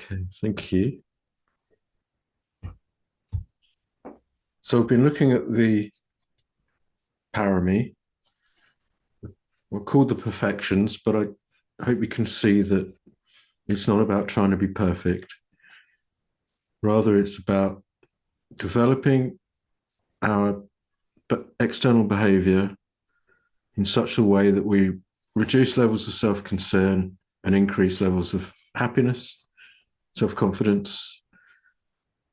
Okay, thank you. So we've been looking at the Parami. We're called the perfections, but I hope you can see that it's not about trying to be perfect. Rather, it's about developing our external behavior in such a way that we reduce levels of self-concern and increase levels of happiness, self-confidence,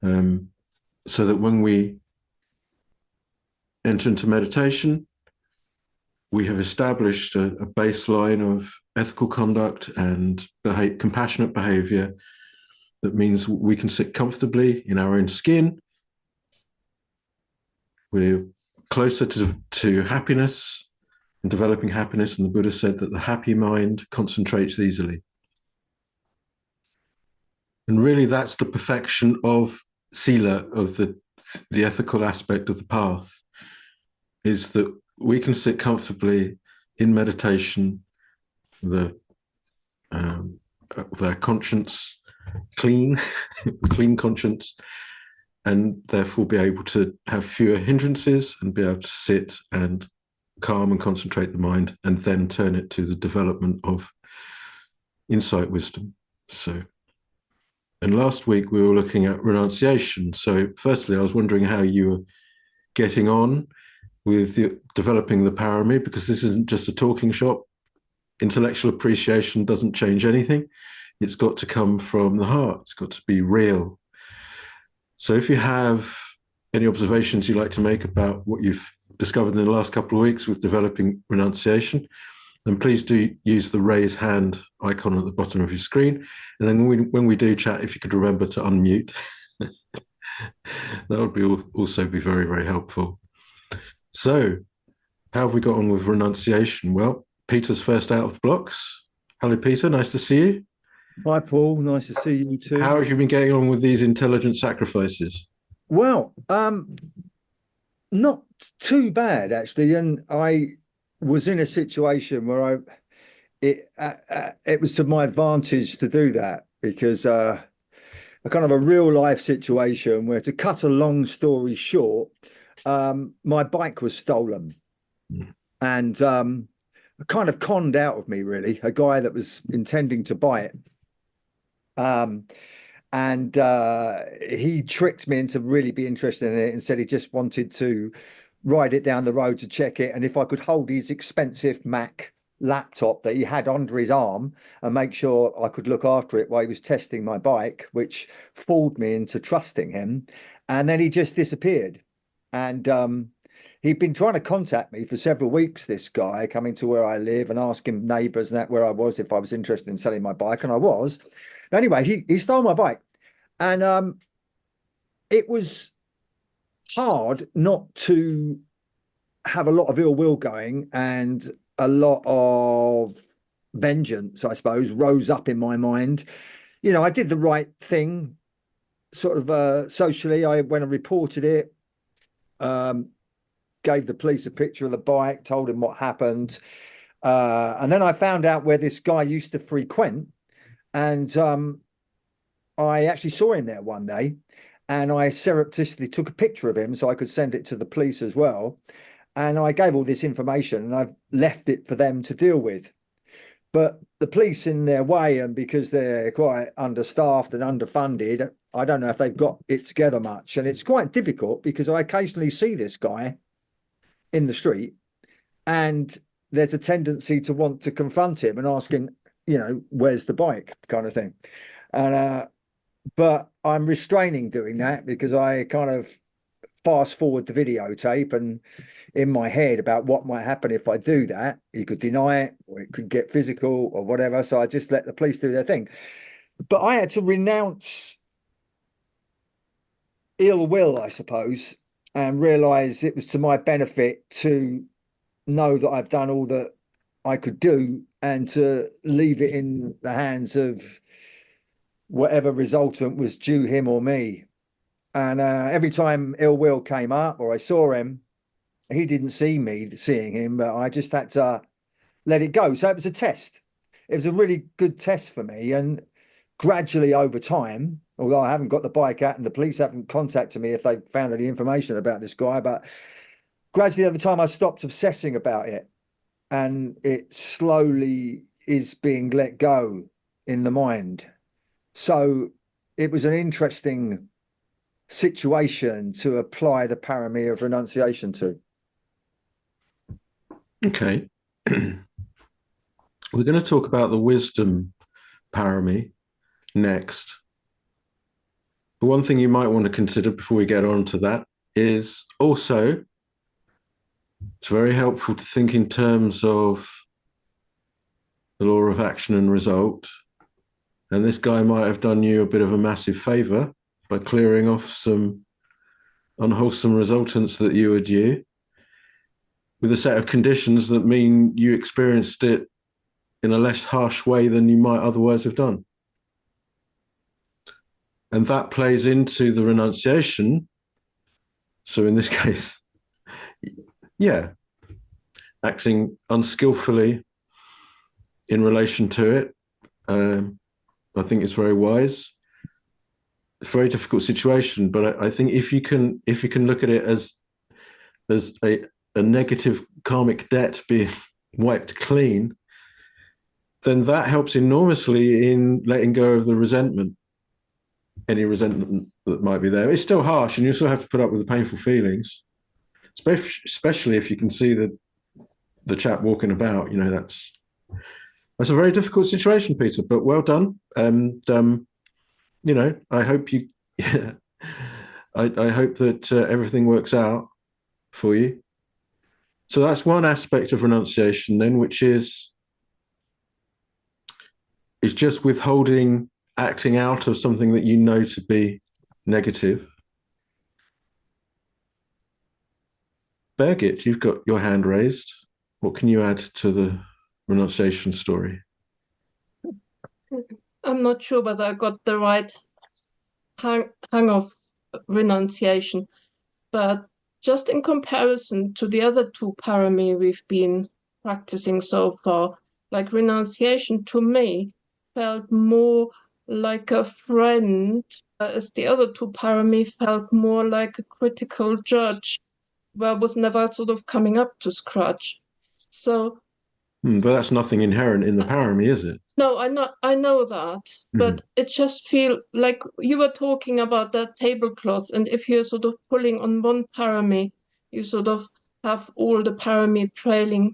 so that when we enter into meditation, we have established a baseline of ethical conduct and compassionate behavior that means we can sit comfortably in our own skin. We're closer to happiness and developing happiness. And the Buddha said that the happy mind concentrates easily. And really, that's the perfection of sila, of the ethical aspect of the path, is that we can sit comfortably in meditation with our conscience clean, clean conscience, and therefore be able to have fewer hindrances and be able to sit and calm and concentrate the mind and then turn it to the development of insight wisdom. And last week we were looking at renunciation. So firstly, I was wondering how you were getting on with developing the parami, because this isn't just a talking shop. Intellectual appreciation doesn't change anything. It's got to come from the heart. It's got to be real. So if you have any observations you'd like to make about what you've discovered in the last couple of weeks with developing renunciation, then please do use the raise hand icon at the bottom of your screen. And then when we do chat, if you could remember to unmute, that would also be very, very helpful. So how have we got on with renunciation? Well, Peter's first out of the blocks. Hello, Peter. Nice to see you. Hi, Paul. Nice to see you too. How have you been getting on with these intelligent sacrifices? Well, not too bad actually, and I was in a situation where it was to my advantage to do that because a kind of a real life situation where, to cut a long story short, my bike was stolen and kind of conned out of me, really, a guy that was intending to buy it. And he tricked me into really be interested in it and said he just wanted to ride it down the road to check it, and if I could hold his expensive Mac laptop that he had under his arm and make sure I could look after it while he was testing my bike, which fooled me into trusting him. And then he just disappeared. And he'd been trying to contact me for several weeks, this guy, coming to where I live and asking neighbours and that where I was, if I was interested in selling my bike, and I was. Anyway, he stole my bike, and it was hard not to have a lot of ill will going, and a lot of vengeance, I suppose, rose up in my mind. You know, I did the right thing, sort of socially. I went and reported it, gave the police a picture of the bike, told him what happened. And then I found out where this guy used to frequent. And I actually saw him there one day, and I surreptitiously took a picture of him so I could send it to the police as well. And I gave all this information, and I've left it for them to deal with. But the police, in their way, and because they're quite understaffed and underfunded, I don't know if they've got it together much. And it's quite difficult because I occasionally see this guy in the street, and there's a tendency to want to confront him and ask him, you know, where's the bike, kind of thing. And but I'm restraining doing that because I kind of fast forward the videotape, and in my head about what might happen if I do that. He could deny it, or it could get physical or whatever. So I just let the police do their thing. But I had to renounce ill will, I suppose, and realize it was to my benefit to know that I've done all that I could do, and to leave it in the hands of whatever resultant was due him or me. And every time ill will came up or I saw him, he didn't see me seeing him, but I just had to let it go. So it was a test. It was a really good test for me. And gradually over time, although I haven't got the bike out and the police haven't contacted me if they found any information about this guy, but gradually over time I stopped obsessing about it, and it slowly is being let go in the mind. So it was an interesting situation to apply the parami of renunciation to. Okay. We're going to talk about the wisdom parami next. But one thing you might want to consider before we get on to that is also it's very helpful to think in terms of the law of action and result. And this guy might have done you a bit of a massive favor by clearing off some unwholesome resultants that you were due with a set of conditions that mean you experienced it in a less harsh way than you might otherwise have done. And that plays into the renunciation. So in this case, yeah, acting unskillfully in relation to it, I think it's very wise. It's a very difficult situation, but I think if you can look at it as a negative karmic debt being wiped clean, then that helps enormously in letting go of the resentment, any resentment that might be there. It's still harsh, and you still have to put up with the painful feelings, especially if you can see the chap walking about. You know, that's a very difficult situation, Peter. But well done, and you know, I hope you. I hope that everything works out for you. So that's one aspect of renunciation, then, which is just withholding acting out of something that you know to be negative. Birgit, you've got your hand raised. What can you add to the renunciation story? I'm not sure whether I got the right hang of renunciation, but just in comparison to the other two parami we've been practicing so far, like renunciation to me felt more like a friend, as the other two parami felt more like a critical judge, where I was never sort of coming up to scratch. So But that's nothing inherent in the parami, is it? no, I know that, but it just feel like you were talking about that tablecloth, and if you're sort of pulling on one parami, you sort of have all the parami trailing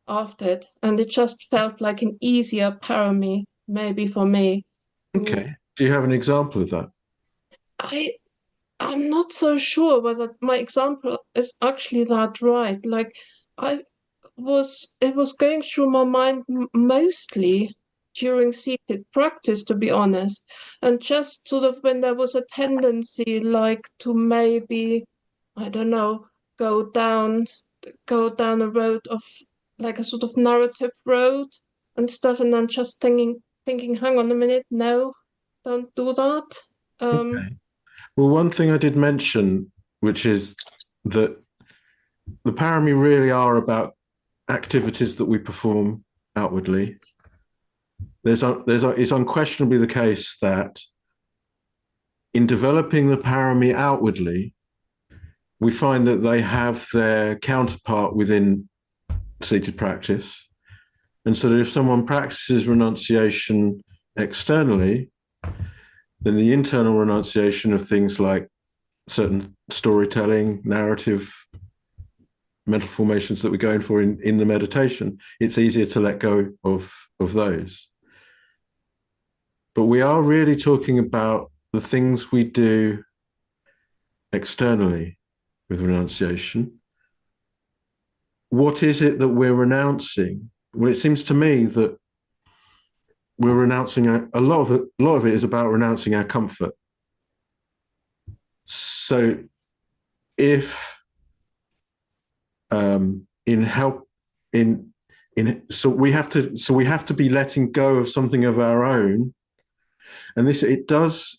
after it, and it just felt like an easier parami, maybe for me. Okay. Do you have an example of that? I'm not so sure whether my example is actually that right. Like it was going through my mind mostly during seated practice, to be honest, and just sort of when there was a tendency, like to maybe, I don't know, go down a road of like a sort of narrative road and stuff, and then just thinking, hang on a minute, no, don't do that. Okay. Well, one thing I did mention, which is that the parami really are about activities that we perform outwardly. It's unquestionably the case that in developing the parami outwardly, we find that they have their counterpart within seated practice. And so that if someone practices renunciation externally, then the internal renunciation of things like certain storytelling, narrative, mental formations that we're going for in the meditation, it's easier to let go of those. But we are really talking about the things we do externally with renunciation. What is it that we're renouncing? Well, it seems to me that we're renouncing a lot of it is about renouncing our comfort. So if so we have to be letting go of something of our own, and this it does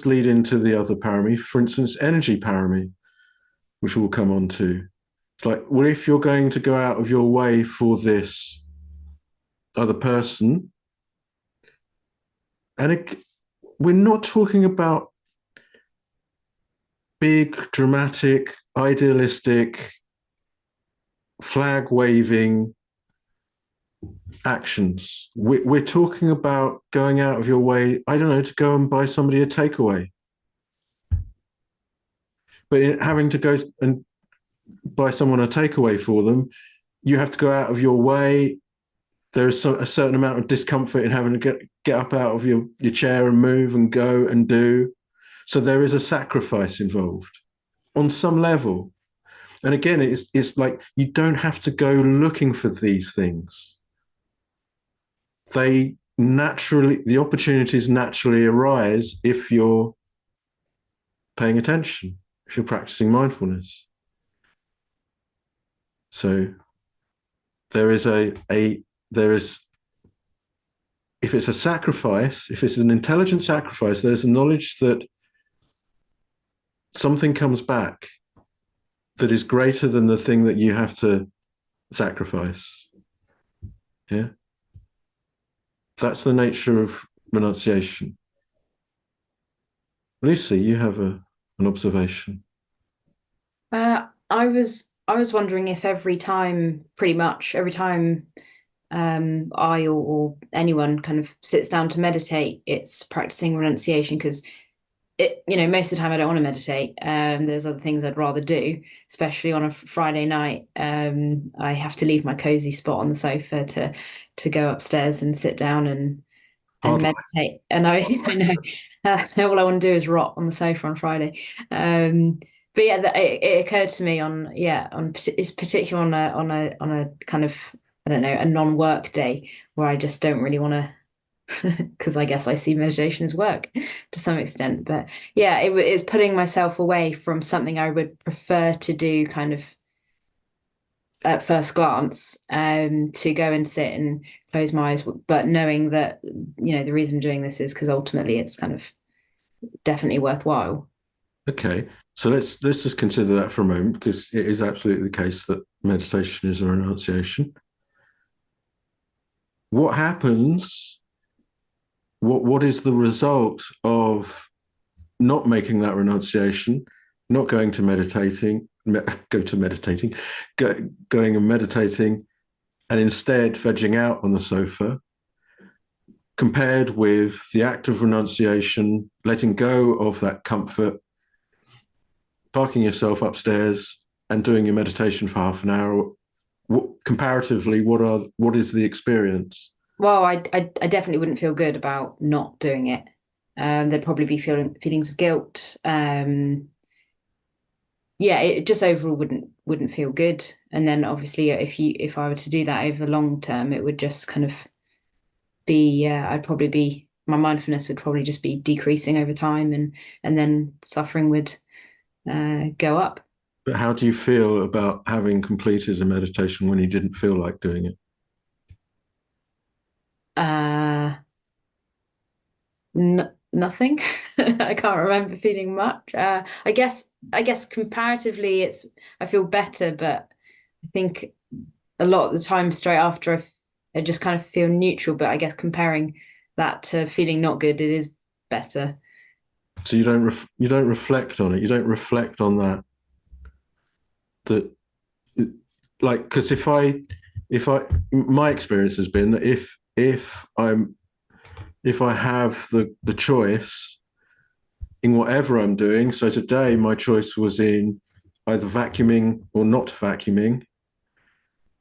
lead into the other parami, for instance, energy parami, which we'll come on to. It's like, well, if you're going to go out of your way for this other person, we're not talking about big, dramatic, idealistic, flag waving actions. We're talking about going out of your way, I don't know, to go and buy somebody a takeaway. But in having to go and buy someone a takeaway for them, you have to go out of your way. There's a certain amount of discomfort in having to get up out of your chair and move and go and do. So there is a sacrifice involved on some level. And again, it's like you don't have to go looking for these things. The opportunities naturally arise if you're paying attention, if you're practicing mindfulness. So there is if it's a sacrifice, if it's an intelligent sacrifice, there's a knowledge that something comes back that is greater than the thing that you have to sacrifice. Yeah. That's the nature of renunciation. Lucy, you have an observation. I was wondering if every time I or anyone kind of sits down to meditate, it's practicing renunciation, because most of the time I don't want to meditate. There's other things I'd rather do, especially on a Friday night. I have to leave my cozy spot on the sofa to go upstairs and sit down and meditate. And I know all I want to do is rot on the sofa on Friday. But yeah, it occurred to me it's particularly on a kind of, I don't know, a non-work day where I just don't really want to, because I guess I see meditation as work to some extent. But yeah, it's putting myself away from something I would prefer to do kind of at first glance, to go and sit and close my eyes, but knowing that, the reason I'm doing this is because ultimately it's kind of definitely worthwhile. Okay, so let's just consider that for a moment, because it is absolutely the case that meditation is a renunciation. What happens? What is the result of not making that renunciation, not going to meditating, going and meditating, and instead vegging out on the sofa, compared with the act of renunciation, letting go of that comfort, parking yourself upstairs and doing your meditation for half an hour? Comparatively, what is the experience? Well, I definitely wouldn't feel good about not doing it. There'd probably be feelings of guilt. It just overall wouldn't feel good. And then obviously, if I were to do that over long term, it would just kind of be my mindfulness would probably just be decreasing over time, and then suffering would go up. But how do you feel about having completed a meditation when you didn't feel like doing it? Nothing. I can't remember feeling much. I guess comparatively I feel better, but I think a lot of the time straight after I just kind of feel neutral. But I guess comparing that to feeling not good, it is better. So you don't reflect on it. You don't reflect on that. Like, because my experience has been that if I have the choice in whatever I'm doing, so today my choice was in either vacuuming or not vacuuming,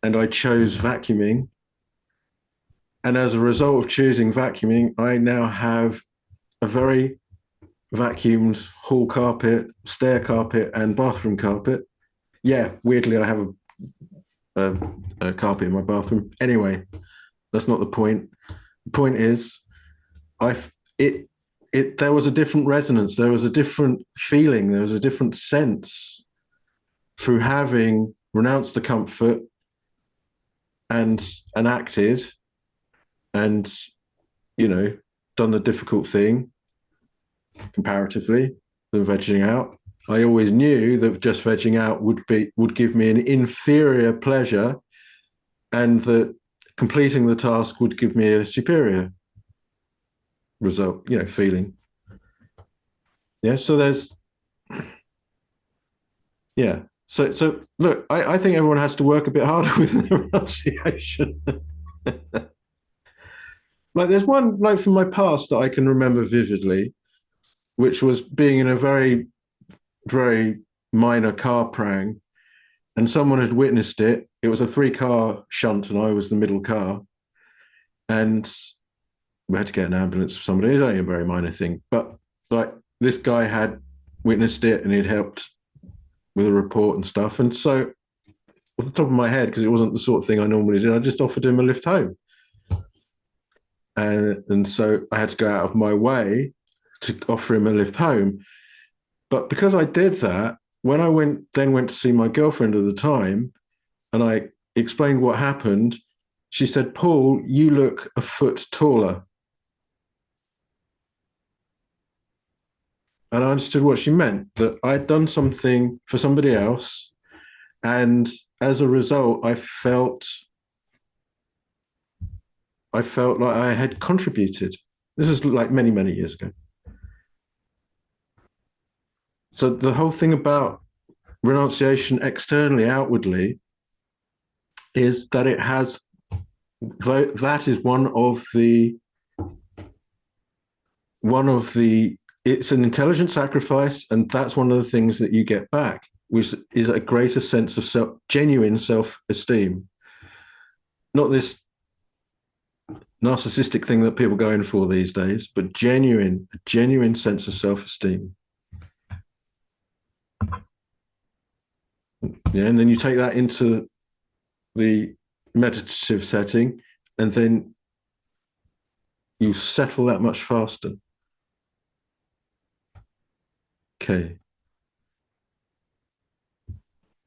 and I chose vacuuming. And as a result of choosing vacuuming, I now have a very vacuumed hall carpet, stair carpet, and bathroom carpet. Yeah, weirdly, I have a carpet in my bathroom. Anyway, that's not the point. The point is, there was a different resonance. There was a different feeling. There was a different sense through having renounced the comfort and acted, and done the difficult thing comparatively than vegging out. I always knew that just vegging out would give me an inferior pleasure, and that completing the task would give me a superior. result, feeling. Yeah. So there's, yeah. So look, I think everyone has to work a bit harder with their renunciation. Like there's one, like from my past that I can remember vividly, which was being in a very, very minor car prang, and someone had witnessed it. It was a 3-car shunt, and I was the middle car, and we had to get an ambulance for somebody. It was only a very minor thing, but like this guy had witnessed it, and he'd helped with a report and stuff. And so, off the top of my head, because it wasn't the sort of thing I normally did, I just offered him a lift home. And so I had to go out of my way to offer him a lift home. But because I did that, when I went to see my girlfriend at the time, and I explained what happened, she said, "Paul, you look a foot taller." And I understood what she meant, that I'd done something for somebody else. And as a result, I felt like I had contributed. This is like many, many years ago. So the whole thing about renunciation externally, outwardly, is that it has, that is one of the, it's an intelligent sacrifice, and that's one of the things that you get back, which is a greater sense of genuine self-esteem. Not this narcissistic thing that people go in for these days, but a genuine sense of self-esteem. Yeah, and then you take that into the meditative setting, and then you settle that much faster. Okay.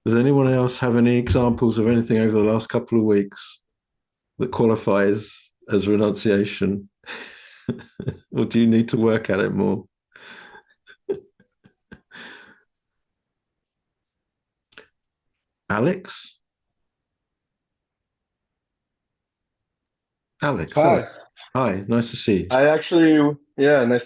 Does anyone else have any examples of anything over the last couple of weeks that qualifies as renunciation? Or do you need to work at it more? Alex? Alex. Hi. Hi, nice to see you. Nice to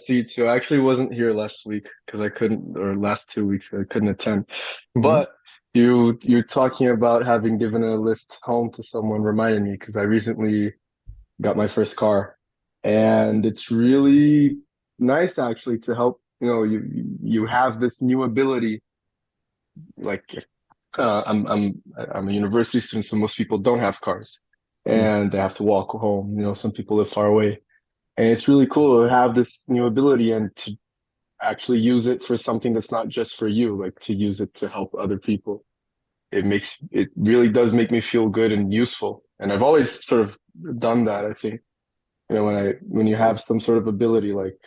see you too. I actually wasn't here last week because I couldn't, or last 2 weeks, I couldn't attend. Mm-hmm. But you're talking about having given a lift home to someone reminded me, because I recently got my first car, and it's really nice actually to help. You have this new ability. Like I'm a university student, so most people don't have cars, and they have to walk home. Some people live far away, and it's really cool to have this new ability and to actually use it for something that's not just for you, like to use it to help other people. It really does make me feel good and useful. And I've always sort of done that, I think. When you have some sort of ability, like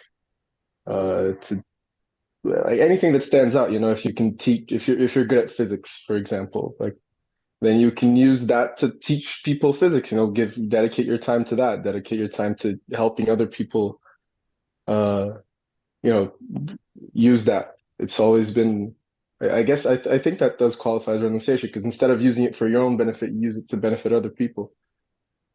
to like anything that stands out, if you can teach, if you're good at physics, for example, like then you can use that to teach people physics, dedicate your time to that, dedicate your time to helping other people, use that. It's always been, I guess, I think that does qualify as renunciation, because instead of using it for your own benefit, you use it to benefit other people.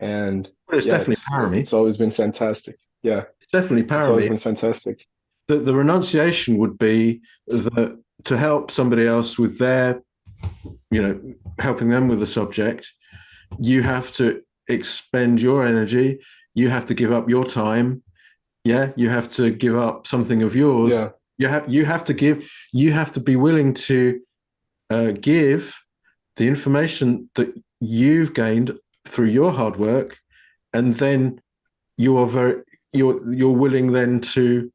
And it's definitely Parami. It's always been fantastic. Yeah. It's definitely Parami. It's always been fantastic. The renunciation would be to help somebody else with their, helping them with the subject. You have to expend your energy. You have to give up your time. Yeah, you have to give up something of yours. Yeah. You have to be willing to give the information that you've gained through your hard work, and then you're willing then to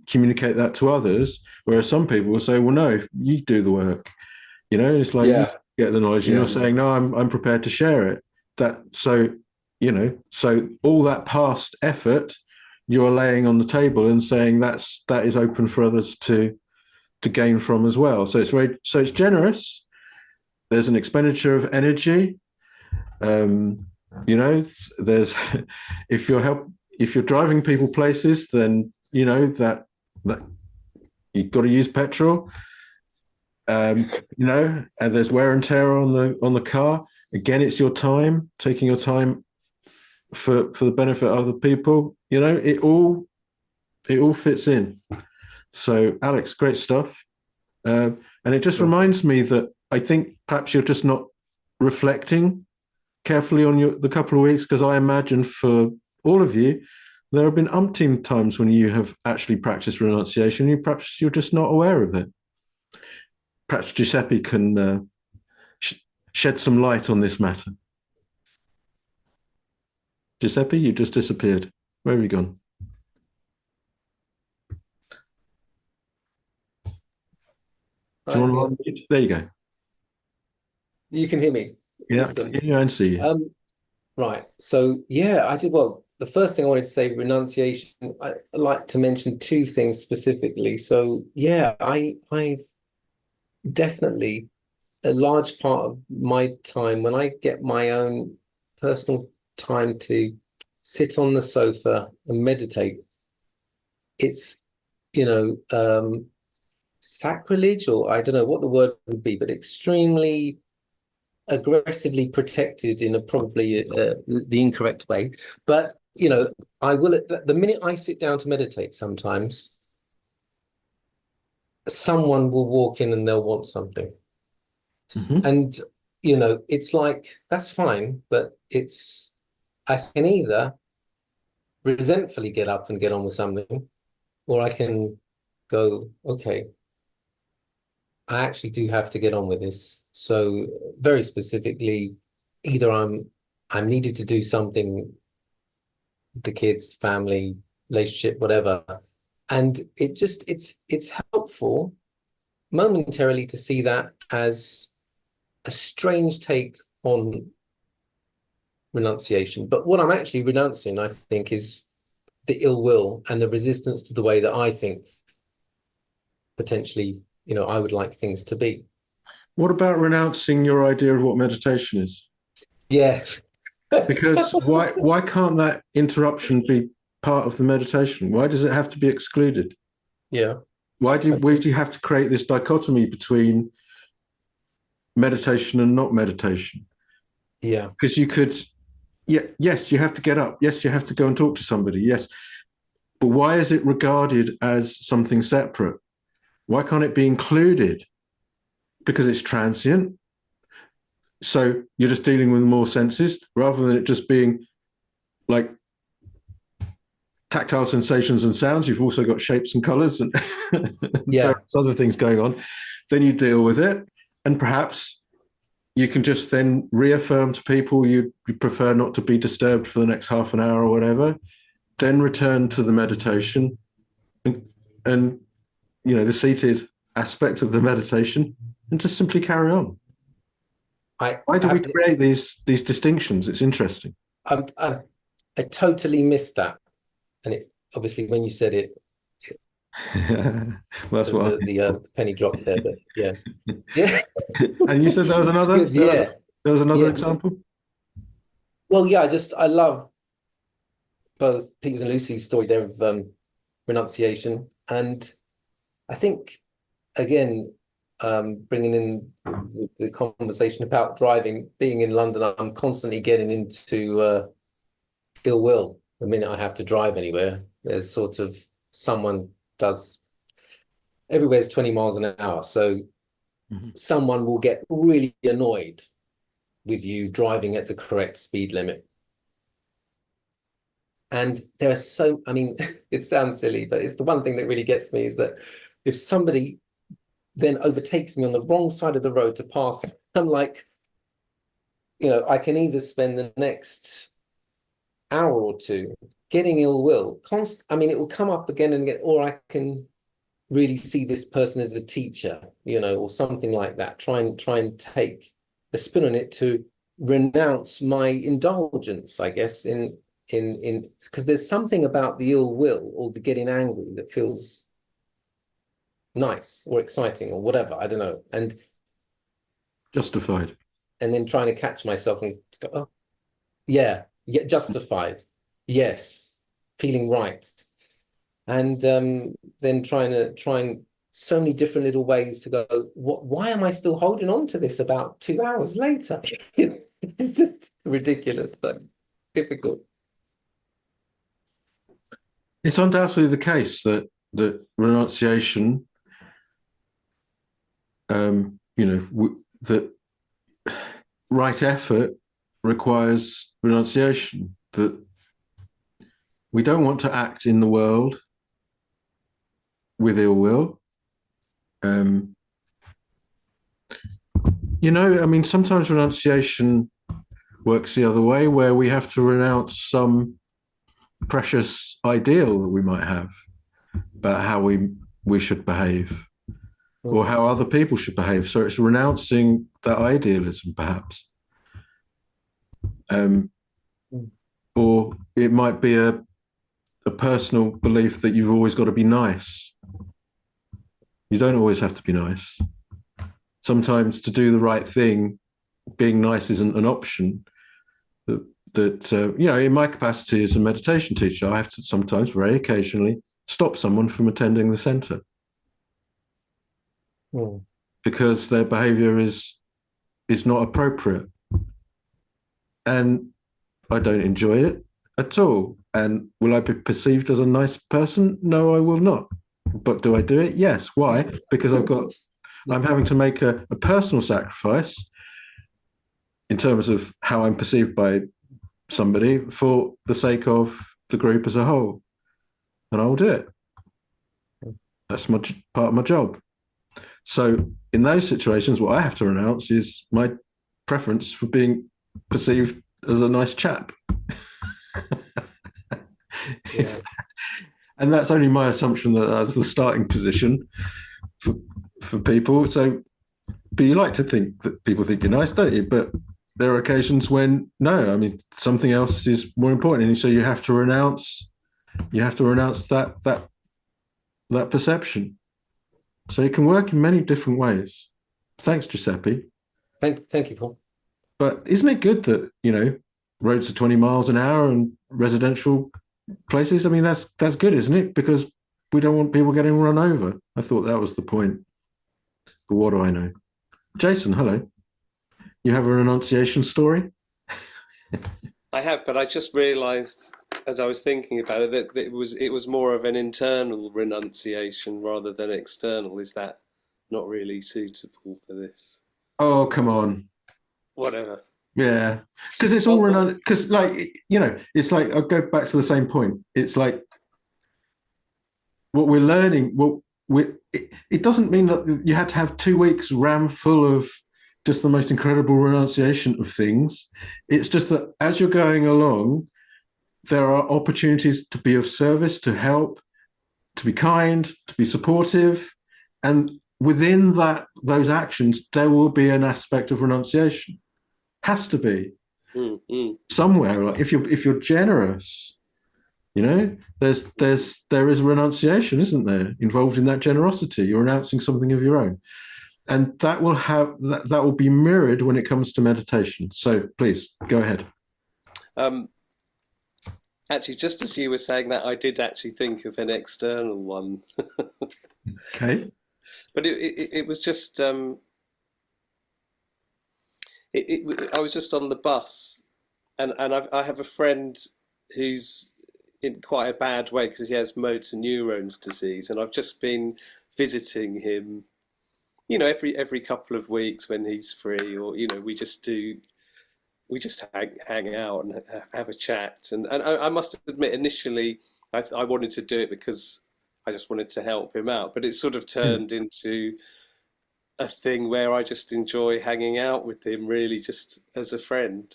communicate that to others. Whereas some people will say, "Well, no, you do the work." It's like you get the knowledge, and you're saying, "No, I'm prepared to share it." So all that past effort you're laying on the table and saying that is open for others to gain from as well. So it's generous. There's an expenditure of energy. There's if you're driving people places, then that you've got to use petrol. And there's wear and tear on the car. Again, it's your time, taking your time for the benefit of other people. It all It all fits in. So, Alex, great stuff. And it just reminds me that I think perhaps you're just not reflecting carefully on the couple of weeks, because I imagine for all of you, there have been umpteen times when you have actually practiced renunciation. Perhaps you're just not aware of it. Perhaps Giuseppe can shed some light on this matter. Giuseppe, you just disappeared. Where have you gone? Do you want to unmute? There you go. You can hear me. Yeah, Awesome. I see you. Right. So yeah, I did. Well, the first thing I wanted to say, renunciation. I like to mention two things specifically. So yeah, I definitely, a large part of my time when I get my own personal time to sit on the sofa and meditate, it's, sacrilege, or I don't know what the word would be, but extremely aggressively protected in a probably the incorrect way. But I will, the minute I sit down to meditate, sometimes someone will walk in and they'll want something. And it's like, that's fine, but I can either resentfully get up and get on with something, or I can go, okay, I actually do have to get on with this. So very specifically, either I'm needed to do something with the kids, family, relationship, whatever. And it's helpful momentarily to see that as a strange take on renunciation. But what I'm actually renouncing, I think, is the ill will and the resistance to the way that I think potentially, I would like things to be. What about renouncing your idea of what meditation is? Yeah. Because why can't that interruption be part of the meditation? Why does it have to be excluded? Yeah. Why do you have to create this dichotomy between meditation and not meditation? Yeah. Because you could, yes, you have to get up. Yes, you have to go and talk to somebody. Yes. But why is it regarded as something separate? Why can't it be included? Because it's transient. So you're just dealing with more senses rather than it just being like tactile sensations and sounds. You've also got shapes and colors and various other things going on. Then you deal with it. And perhaps you can just then reaffirm to people you prefer not to be disturbed for the next half an hour or whatever. Then return to the meditation and the seated aspect of the meditation, and just simply carry on. Why do we create these distinctions? It's interesting. I totally missed that, and it obviously when you said it, well, that's what the penny dropped there. But yeah. And you said there was another. There was another example. Well, yeah, I love both Peter's and Lucy's story there of renunciation, and I think again, bringing in the conversation about driving, being in London, I'm constantly getting into ill will the minute I have to drive anywhere. There's sort of someone does, everywhere's 20 miles an hour. So someone will get really annoyed with you driving at the correct speed limit. And there are it sounds silly, but it's the one thing that really gets me is that if somebody then overtakes me on the wrong side of the road to pass, I'm like, I can either spend the next hour or two getting ill will. It will come up again and again, or I can really see this person as a teacher, or something like that. Try and take a spin on it to renounce my indulgence, I guess, in because there's something about the ill will or the getting angry that feels nice or exciting or whatever, I don't know, and justified, and then trying to catch myself and go, oh yeah, justified, yes, feeling right, and then trying so many different little ways to go, why am I still holding on to this about 2 hours later? It's just ridiculous, but difficult. It's undoubtedly the case that renunciation, that right effort requires renunciation. That we don't want to act in the world with ill will. Sometimes renunciation works the other way, where we have to renounce some precious ideal that we might have about how we should behave, or how other people should behave. So it's renouncing that idealism, perhaps. Or it might be a personal belief that you've always got to be nice. You don't always have to be nice. Sometimes to do the right thing, being nice isn't an option. In my capacity as a meditation teacher, I have to sometimes, very occasionally, stop someone from attending the center because their behavior is not appropriate. And I don't enjoy it at all. And will I be perceived as a nice person? No, I will not. But do I do it? Yes. Why? Because I'm having to make a personal sacrifice in terms of how I'm perceived by somebody for the sake of the group as a whole. And I'll do it. That's part of my job. So in those situations, what I have to renounce is my preference for being perceived as a nice chap. And that's only my assumption that that's the starting position for people. So, but you like to think that people think you're nice, don't you? But there are occasions when something else is more important, and so you have to renounce that perception. So it can work in many different ways. Thanks, Giuseppe. Thank you, Paul. But isn't it good that roads are 20 miles an hour and residential places? I mean, that's good, isn't it? Because we don't want people getting run over. I thought that was the point. But what do I know? Jason, hello. You have a renunciation story? I have, but I just realised as I was thinking about it that it was more of an internal renunciation rather than external. Is that not really suitable for this? Oh, come on. Whatever. Yeah, because it's all because it's like I'll go back to the same point. It's like what we're learning. It doesn't mean that you had to have 2 weeks rammed full of just the most incredible renunciation of things. It's just that as you're going along, there are opportunities to be of service, to help, to be kind, to be supportive, and within those actions, there will be an aspect of renunciation. Has to be somewhere. Like if you're generous, there is a renunciation, isn't there, involved in that generosity? You're renouncing something of your own, and that will be mirrored when it comes to meditation. So please go ahead. Actually, just as you were saying that, I did actually think of an external one. Okay, but it was just. I was just on the bus, and I have a friend who's in quite a bad way because he has motor neurons disease, and I've just been visiting him, every couple of weeks when he's free, or we just hang out and have a chat, and I must admit initially I wanted to do it because I just wanted to help him out, but it sort of turned into a thing where I just enjoy hanging out with him, really, just as a friend.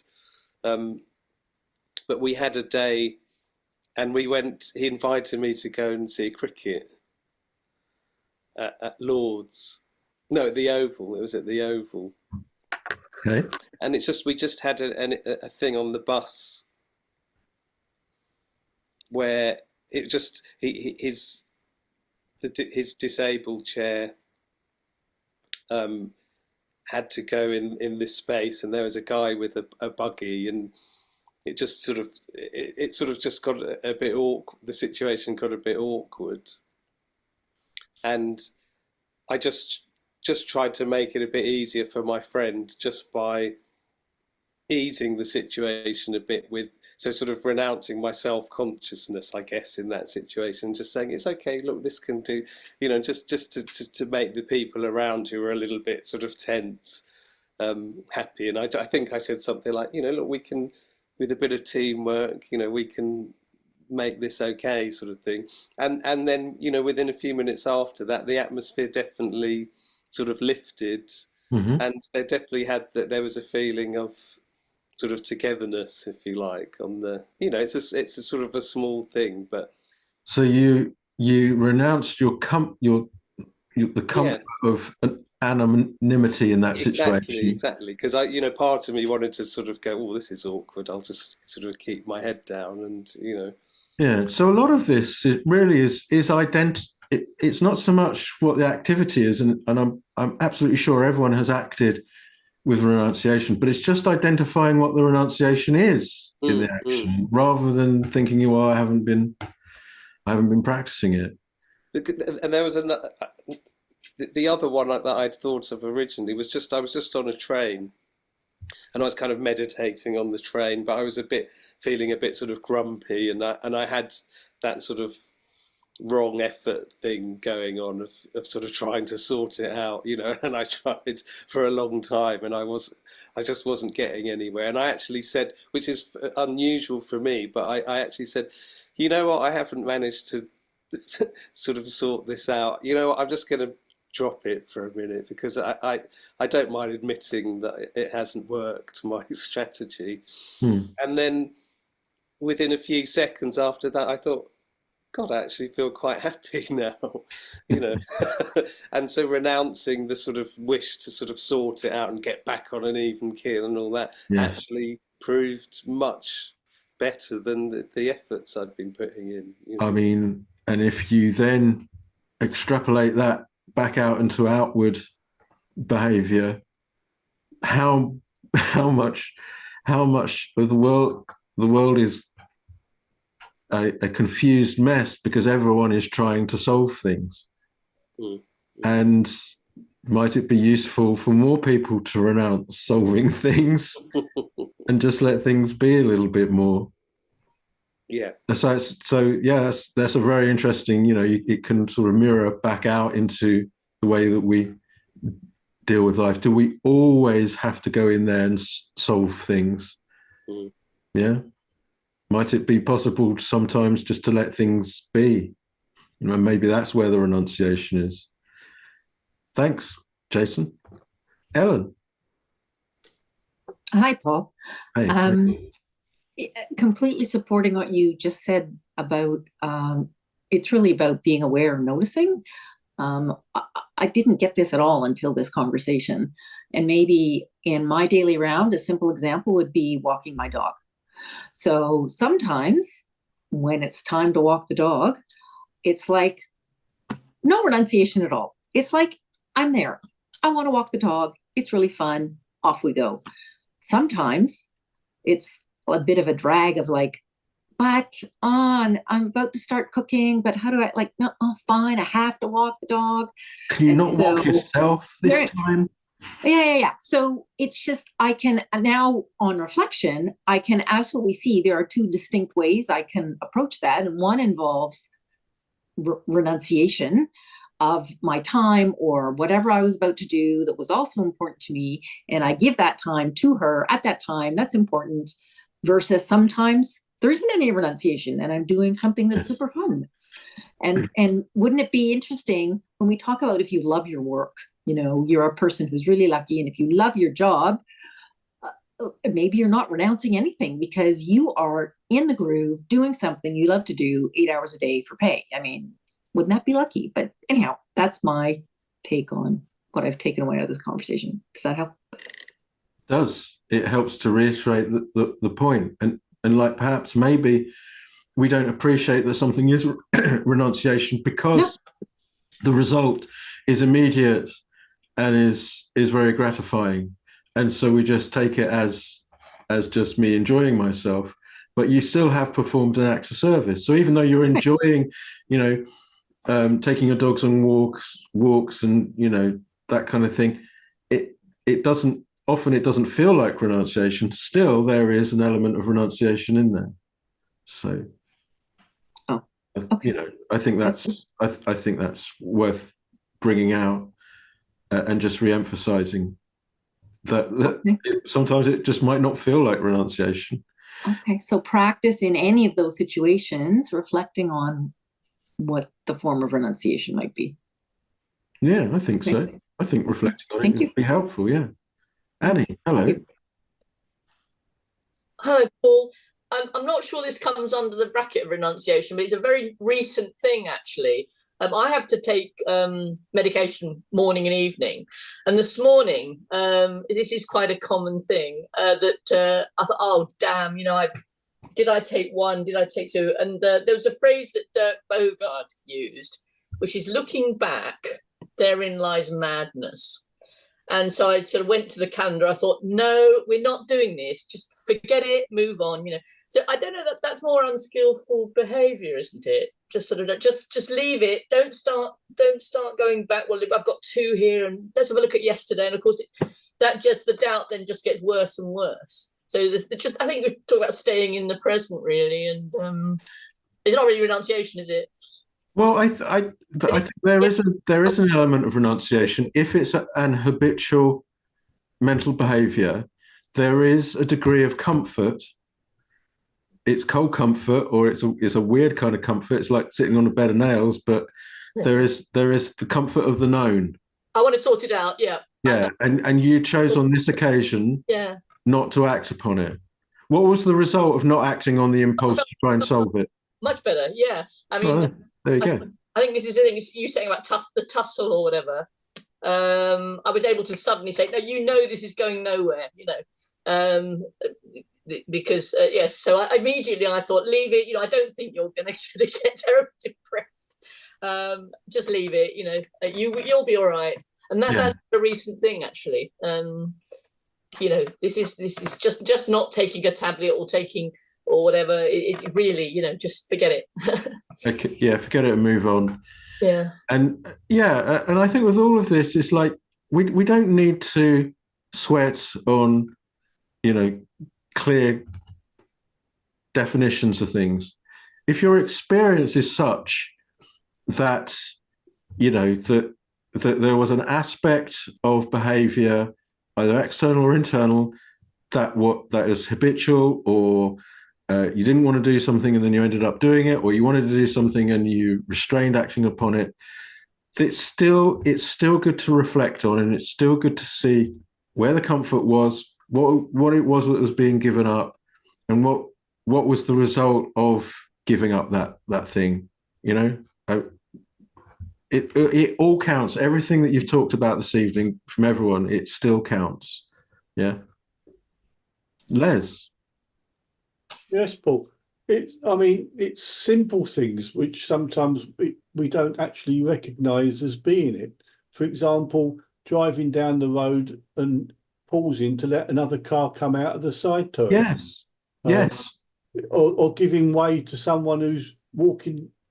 But we had a day, and he invited me to go and see cricket at Lord's. No, at the Oval. It was at the Oval. Okay. And we just had a thing on the bus where it just his disabled chair had to go in this space, and there was a guy with a buggy, and it just sort of just got a bit awkward. The situation got a bit awkward, and I just tried to make it a bit easier for my friend just by easing the situation a bit with so sort of renouncing my self-consciousness, I guess, in that situation, just saying it's okay, look, this can do, just to make the people around who are a little bit sort of tense happy. And I think I said something like, look, we can, with a bit of teamwork, we can make this okay, sort of thing. And then, within a few minutes after that, the atmosphere definitely sort of lifted, and there definitely there was a feeling of sort of togetherness, if you like, on the, it's a sort of a small thing, but. So you renounced the comfort of anonymity in that situation. Exactly, because part of me wanted to sort of go, oh, this is awkward, I'll just sort of keep my head down, and Yeah, so a lot of this really is it's not so much what the activity is, and I'm absolutely sure everyone has acted with renunciation, but it's just identifying what the renunciation is in the action, rather than thinking, well, I haven't been practicing it. And there was the other one that I'd thought of originally was I was just on a train, and I was kind of meditating on the train, but I was feeling a bit sort of grumpy, and I had that sort of wrong effort thing going on of sort of trying to sort it out, and I tried for a long time, and I just wasn't getting anywhere. And I actually said, which is unusual for me, but I actually said, you know what, I haven't managed to sort of sort this out. I'm just going to drop it for a minute, because I don't mind admitting that it hasn't worked, my strategy. And then within a few seconds after that, I thought, God, I actually feel quite happy now, And so renouncing the sort of wish to sort of sort it out and get back on an even keel and all that actually proved much better than the efforts I'd been putting in. I mean, and if you then extrapolate that back out into outward behavior, how much of the world is a confused mess, because everyone is trying to solve things. And might it be useful for more people to renounce solving things and just let things be a little bit more? Yeah. So yeah, that's a very interesting, it can sort of mirror back out into the way that we deal with life. Do we always have to go in there and solve things? Yeah. Might it be possible sometimes just to let things be? Maybe that's where the renunciation is. Thanks, Jason. Ellen. Hi, Paul. Hey. Completely supporting what you just said about it's really about being aware and noticing. I didn't get this at all until this conversation. And maybe in my daily round, a simple example would be walking my dog. So sometimes when it's time to walk the dog, it's like no renunciation at all. It's like, I'm there. I want to walk the dog. It's really fun. Off we go. Sometimes it's a bit of a drag of like, but I'm about to start cooking, but how do I no, oh, fine. I have to walk the dog. Can you not walk yourself this time? Yeah. So it's just, I can now on reflection, I can absolutely see there are two distinct ways I can approach that. And one involves renunciation of my time or whatever I was about to do that was also important to me. And I give that time to her at that time. That's important. Versus sometimes there isn't any renunciation and I'm doing something that's super fun. And wouldn't it be interesting when we talk about if you love your work, you're a person who's really lucky. And if you love your job, maybe you're not renouncing anything because you are in the groove doing something you love to do 8 hours a day for pay. I mean, wouldn't that be lucky? But anyhow, that's my take on what I've taken away out of this conversation. Does that help? It does. It helps to reiterate the point. And like perhaps maybe we don't appreciate that something is renunciation because the result is immediate and is very gratifying. And so we just take it as just me enjoying myself. But you still have performed an act of service. So even though you're enjoying, taking your dogs on walks and, that kind of thing, it doesn't often it doesn't feel like renunciation, still there is an element of renunciation in there. So, okay. I think that's worth bringing out, and just re-emphasizing that Okay. sometimes it just might not feel like renunciation. Okay, so practice in any of those situations, reflecting on what the form of renunciation might be. Yeah, I think Okay. so. I think reflecting on Thank it you. would be helpful. Yeah. Annie, hello. Thank you. Hello, Paul. I'm not sure this comes under the bracket of renunciation, but it's a very recent thing, actually. I have to take medication morning and evening. And this morning, this is quite a common thing, that I thought, oh, damn, did I take one? Did I take two? And there was a phrase that Dirk Bogard used, which is looking back, therein lies madness. And so I sort of went to the calendar. I thought, no, we're not doing this. Just forget it, move on. So I don't know, that's more unskillful behaviour, isn't it? Just sort of just leave it. Don't start going back. Well, I've got two here, and let's have a look at yesterday. And of course, the doubt then just gets worse and worse. So I think we talk about staying in the present, really, and it's not really renunciation, is it? Well, I think there is an element of renunciation. If it's an habitual mental behaviour, there is a degree of comfort. It's cold comfort, or it's a weird kind of comfort. It's like sitting on a bed of nails, but there is the comfort of the known. I want to sort it out. Yeah. Yeah, and you chose on this occasion, not to act upon it. What was the result of not acting on the impulse to try and solve it? Much better. Yeah. I mean, there you go. I think this is the thing you saying about the tussle or whatever. I was able to suddenly say, no, this is going nowhere, because yes. So immediately I thought, leave it. I don't think you're going to get terribly depressed. Just leave it. You'll be all right. And that's a recent thing, actually. This is just not taking a tablet or whatever. It really, just forget it. Okay, yeah, forget it and move on. Yeah. And I think with all of this, it's like we don't need to sweat on, clear definitions of things. If your experience is such that, that there was an aspect of behavior, either external or internal, that is habitual, or you didn't want to do something and then you ended up doing it, or you wanted to do something and you restrained acting upon it, it's still good to reflect on, and it's still good to see where the comfort was, what it was that was being given up, and what was the result of giving up that thing. It all counts. Everything that you've talked about this evening from everyone, it still counts. Yeah. Les. Yes, Paul. It's simple things which sometimes we don't actually recognise as being it. For example, driving down the road and pausing to let another car come out of the side turn. Yes. Yes. Or giving way to someone who's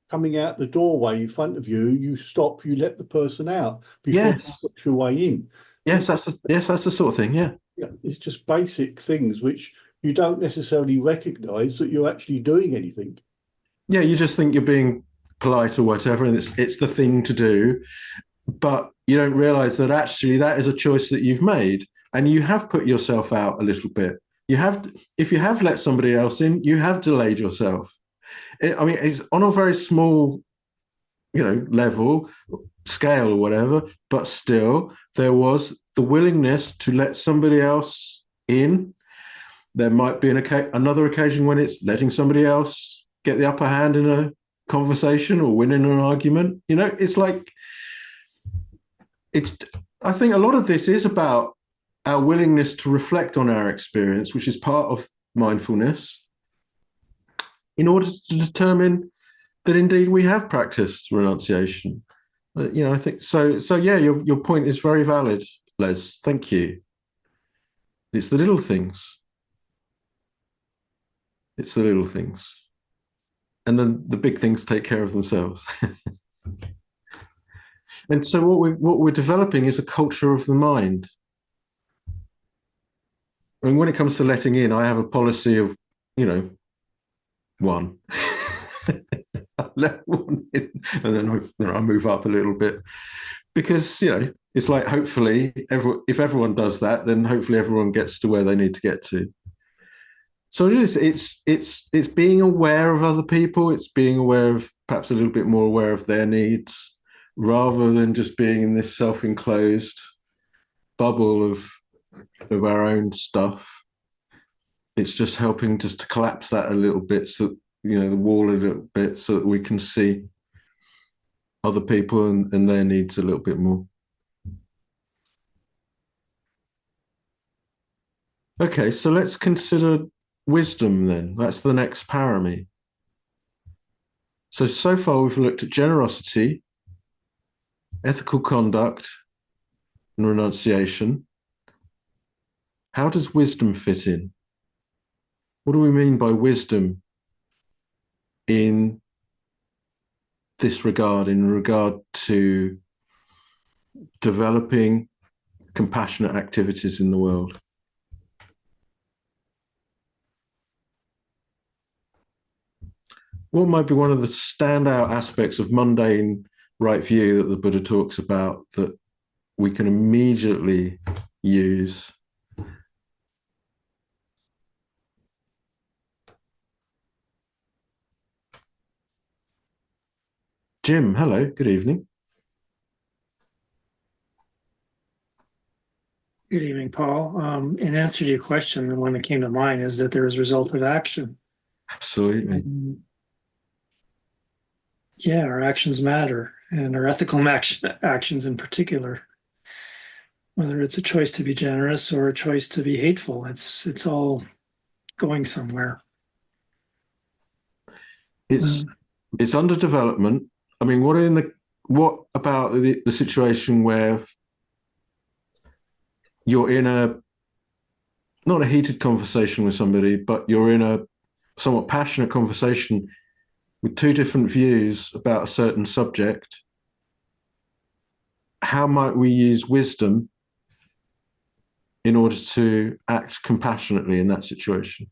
coming out the doorway in front of you. You stop, you let the person out before you put your way in. Yes, that's the sort of thing. Yeah. Yeah, it's just basic things which you don't necessarily recognise that you're actually doing anything. Yeah, you just think you're being polite or whatever, and it's the thing to do, but you don't realise that actually that is a choice that you've made, and you have put yourself out a little bit. If you have let somebody else in, you have delayed yourself. It's on a very small, level, scale or whatever, but still there was the willingness to let somebody else in. There might be another occasion when it's letting somebody else get the upper hand in a conversation or winning an argument. It's like, I think a lot of this is about our willingness to reflect on our experience, which is part of mindfulness, in order to determine that indeed we have practiced renunciation. I think so. So yeah, your point is very valid, Les. Thank you. It's the little things. It's the little things. And then the big things take care of themselves. And so what we're developing is a culture of the mind. I mean, when it comes to letting in, I have a policy of, one. I let one in, and then I move up a little bit, because it's like, hopefully if everyone does that, then hopefully everyone gets to where they need to get to. So it's being aware of other people. It's being aware of, perhaps a little bit more aware of their needs, rather than just being in this self-enclosed bubble of our own stuff. It's just helping just to collapse that a little bit, so the wall a little bit, so that we can see other people and their needs a little bit more. Okay, so let's consider wisdom then. That's the next parami. So far we've looked at generosity, ethical conduct, and renunciation. How does wisdom fit in? What do we mean by wisdom in this regard, in regard to developing compassionate activities in the world? What might be one of the standout aspects of mundane right view that the Buddha talks about that we can immediately use? Jim, hello, good evening. Good evening, Paul. In answer to your question, the one that came to mind is that there is a result of action. Absolutely. Yeah, our actions matter, and our ethical actions in particular. Whether it's a choice to be generous or a choice to be hateful, it's all going somewhere. It's under development. I mean, what about the situation where you're in not a heated conversation with somebody, but you're in a somewhat passionate conversation with two different views about a certain subject? How might we use wisdom in order to act compassionately in that situation?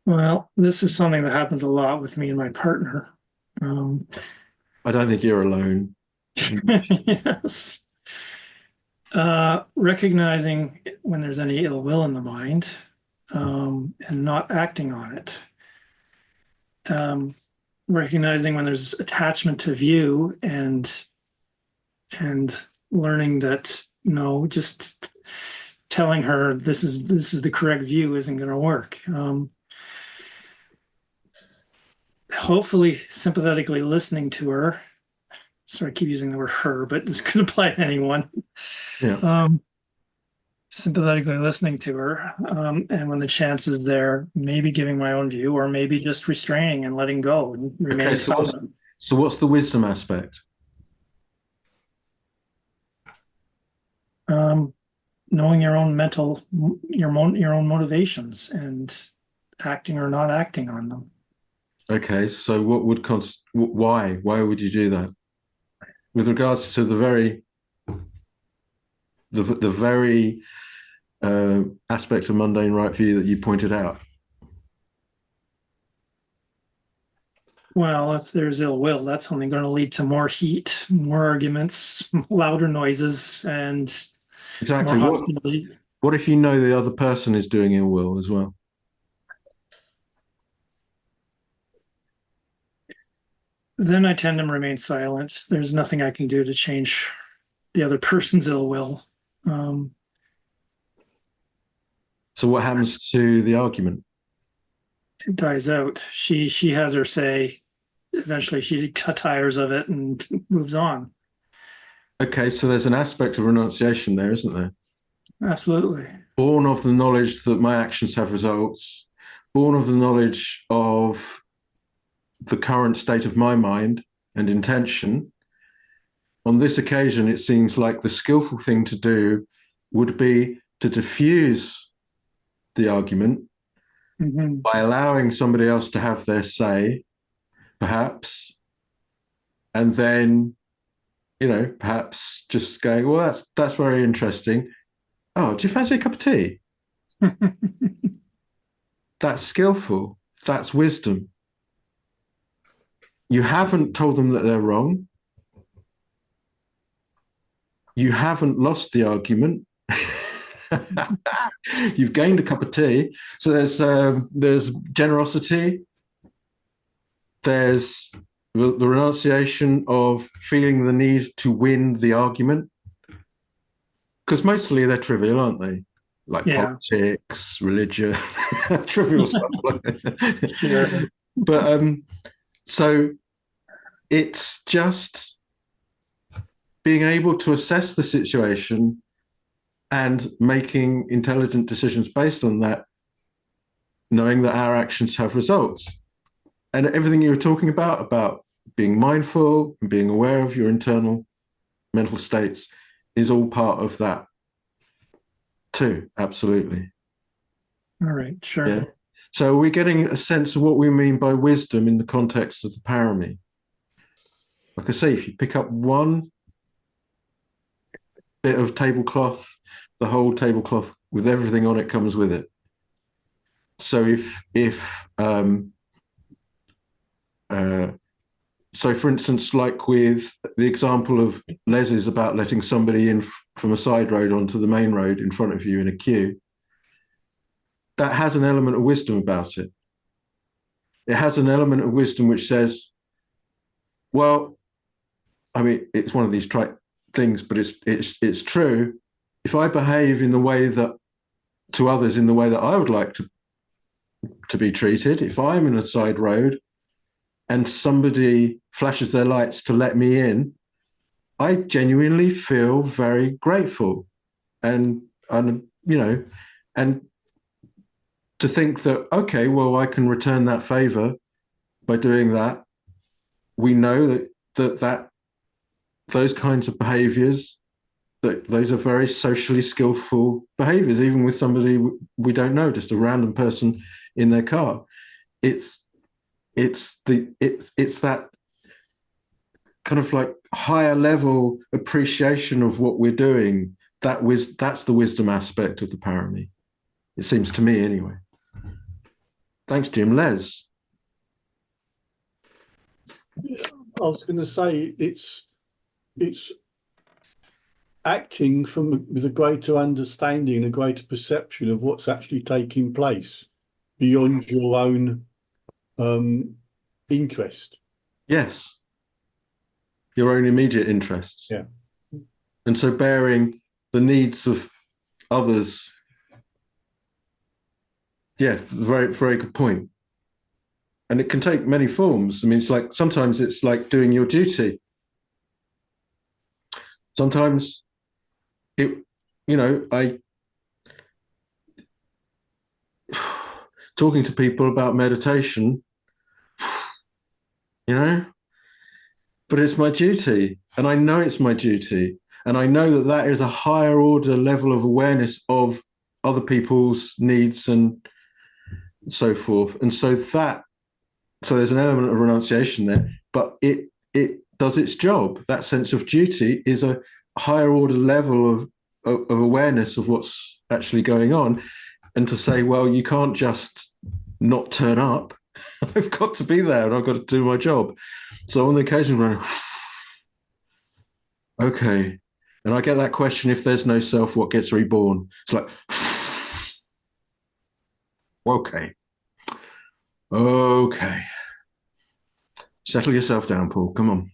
Well, this is something that happens a lot with me and my partner. I don't think you're alone. Yes. Recognizing when there's any ill will in the mind, and not acting on it. Recognizing when there's attachment to view, and learning that just telling her this is the correct view isn't going to work. Hopefully sympathetically listening to her. Sorry, I keep using the word her, but this could apply to anyone. Yeah. Sympathetically listening to her, and when the chance is there, maybe giving my own view, or maybe just restraining and letting go and remaining silent. So what's the wisdom aspect? Knowing your own your own motivations and acting or not acting on them. Okay, so what would why would you do that? With regards to the very aspect of mundane right view that you pointed out. Well, if there's ill will, that's only going to lead to more heat, more arguments, louder noises, and exactly more hostility. What if you know the other person is doing ill will as well? Then I tend to remain silent. There's nothing I can do to change the other person's ill will. So what happens to the argument? It dies out. She has her say. Eventually she tires of it and moves on. Okay, so there's an aspect of renunciation there, isn't there? Absolutely. Born of the knowledge that my actions have results, born of the knowledge of the current state of my mind and intention. On this occasion, it seems like the skillful thing to do would be to diffuse the argument by allowing somebody else to have their say, perhaps, and then, perhaps just going, well, that's very interesting. Oh, do you fancy a cup of tea? That's skillful. That's wisdom. You haven't told them that they're wrong. You haven't lost the argument. You've gained a cup of tea. So there's generosity. There's the renunciation of feeling the need to win the argument, because mostly they're trivial, aren't they? Like politics, religion, trivial stuff. Sure. But so it's just being able to assess the situation and making intelligent decisions based on that, knowing that our actions have results. And everything you were talking about being mindful and being aware of your internal mental states is all part of that too. Absolutely. All right, sure. Yeah. So we're getting a sense of what we mean by wisdom in the context of the parami. Like I say, if you pick up one bit of tablecloth, the whole tablecloth with everything on it comes with it. So so for instance, like with the example of Les's about letting somebody in from a side road onto the main road in front of you in a queue, that has an element of wisdom about it. It has an element of wisdom which says, well, I mean, it's one of these trite things, but it's true. If I behave in the way that to others in the way that I would like to be treated, if I'm in a side road and somebody flashes their lights to let me in, I genuinely feel very grateful, and you know, and to think that, okay, well, I can return that favor by doing that. We know that those kinds of behaviors, that those are very socially skillful behaviors, even with somebody we don't know, just a random person in their car. It's that kind of like higher level appreciation of what we're doing. That's the wisdom aspect of the parami. It seems to me, anyway. Thanks, Jim. Les. I was going to say it's acting with a greater understanding, a greater perception of what's actually taking place beyond your own interest. Yes. Your own immediate interests. Yeah. And so bearing the needs of others. Yeah, very, very good point. And it can take many forms. I mean, sometimes it's like doing your duty. Sometimes talking to people about meditation, but it's my duty, and I know it's my duty, and I know that is a higher order level of awareness of other people's needs and so forth. And so there's an element of renunciation there, but it does its job. That sense of duty is a higher order level of awareness of what's actually going on. And to say, well, you can't just not turn up. I've got to be there and I've got to do my job. So on the occasion when okay, and I get that question, if there's no self, what gets reborn? It's like, okay. Settle yourself down, Paul. Come on.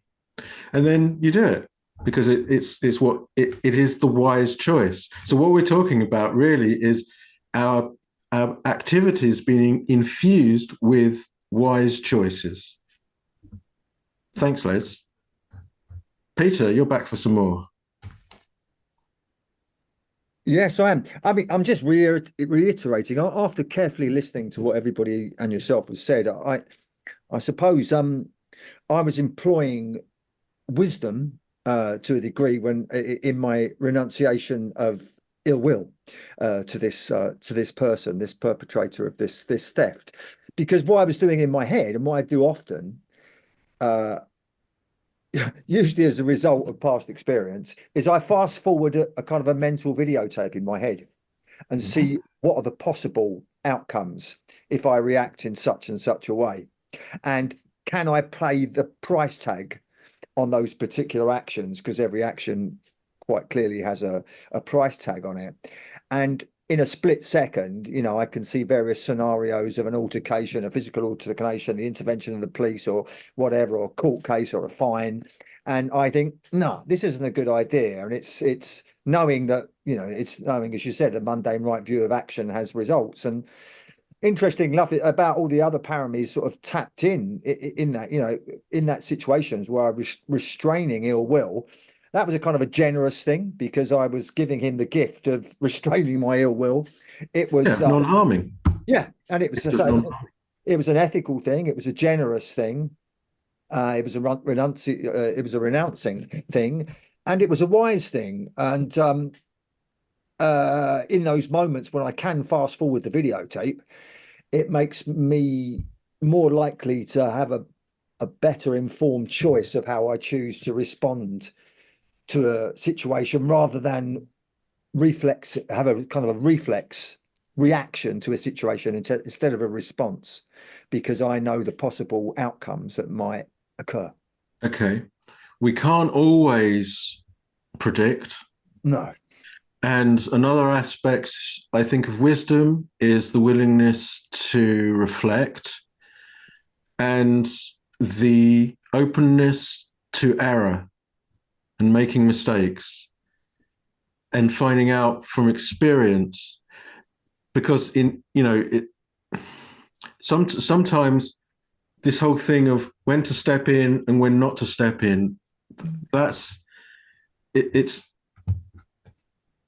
And then you do it, because it is the wise choice. So what we're talking about really is our activities being infused with wise choices. Thanks, Les. Peter, you're back for some more. Yes, I am. I mean, I'm just reiterating after carefully listening to what everybody and yourself has said. I suppose I was employing wisdom to a degree when in my renunciation of ill will to this person, this perpetrator of this theft, because what I was doing in my head and what I do often, usually as a result of past experience, is I fast forward a kind of a mental videotape in my head and see what are the possible outcomes if I react in such and such a way. And can I play the price tag on those particular actions? Because every action quite clearly has a price tag on it. And in a split second, you know, I can see various scenarios of an altercation, a physical altercation, the intervention of the police or whatever, or a court case or a fine. And I think, no, this isn't a good idea. And it's knowing that, you know, it's knowing, as you said, the mundane right view of action has results. And interesting love it about all the other paramis sort of tapped in that, you know, in that situations where I was restraining ill will. That was a kind of a generous thing because I was giving him the gift of restraining my ill will. It was non-harming. Yeah, and it was it was an ethical thing. It was a generous thing. It was a renouncing thing, and it was a wise thing. And in those moments when I can fast forward the videotape, it makes me more likely to have a better informed choice of how I choose to respond to a situation rather than have a kind of a reflex reaction to a situation instead of a response, because I know the possible outcomes that might occur. Okay. We can't always predict. No. And another aspect, I think, of wisdom is the willingness to reflect and the openness to error and making mistakes and finding out from experience. Because sometimes this whole thing of when to step in and when not to step in,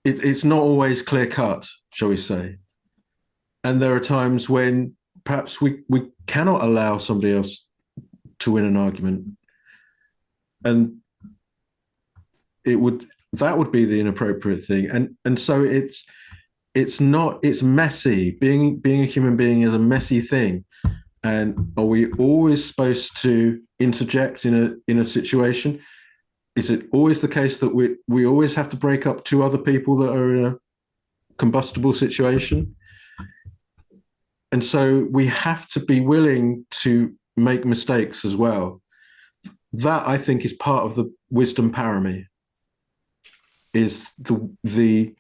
it's not always clear cut, shall we say. And there are times when perhaps we cannot allow somebody else to win an argument. And that would be the inappropriate thing. And so it's messy. Being a human being is a messy thing. And are we always supposed to interject in a situation? Is it always the case that we always have to break up two other people that are in a combustible situation? And so we have to be willing to make mistakes as well. That, I think, is part of the wisdom parami, is the